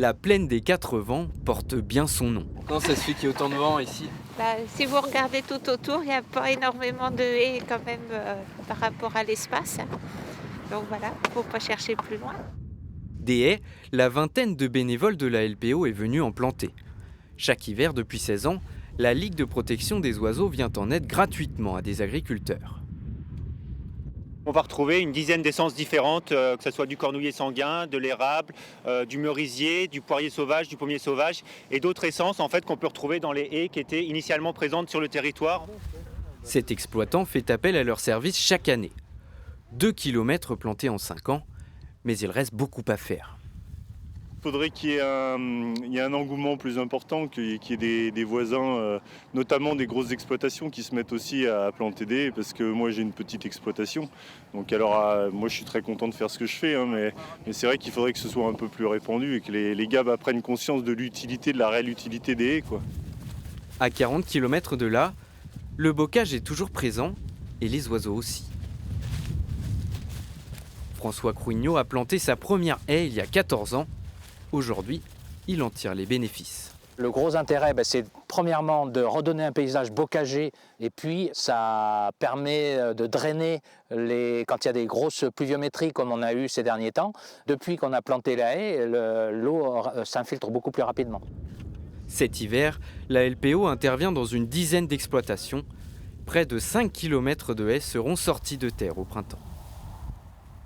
La plaine des quatre vents porte bien son nom. Comment ça se fait qu'il y ait autant de vent ici? Si vous regardez tout autour, il n'y a pas énormément de haies quand même par rapport à l'espace. Donc voilà, il ne faut pas chercher plus loin. Des haies, la vingtaine de bénévoles de la LPO est venue en planter. Chaque hiver, depuis 16 ans, la Ligue de protection des oiseaux vient en aide gratuitement à des agriculteurs. On va retrouver une dizaine d'essences différentes, que ce soit du cornouiller sanguin, de l'érable, du merisier, du poirier sauvage, du pommier sauvage et d'autres essences en fait, qu'on peut retrouver dans les haies qui étaient initialement présentes sur le territoire. Cet exploitant fait appel à leur service chaque année. 2 kilomètres plantés en 5 ans, mais il reste beaucoup à faire. Il faudrait qu'il y ait un engouement plus important, qu'il y ait des voisins, notamment des grosses exploitations qui se mettent aussi à planter des haies, parce que moi j'ai une petite exploitation. Donc alors moi je suis très content de faire ce que je fais, hein, mais c'est vrai qu'il faudrait que ce soit un peu plus répandu et que les gars prennent conscience de l'utilité, de la réelle utilité des haies, quoi. À 40 km de là, le bocage est toujours présent et les oiseaux aussi. François Crouignot a planté sa première haie il y a 14 ans. Aujourd'hui, il en tire les bénéfices. Le gros intérêt, c'est premièrement de redonner un paysage bocager et puis ça permet de drainer quand il y a des grosses pluviométries comme on a eu ces derniers temps. Depuis qu'on a planté la haie, l'eau s'infiltre beaucoup plus rapidement. Cet hiver, la LPO intervient dans une dizaine d'exploitations. Près de 5 km de haies seront sorties de terre au printemps.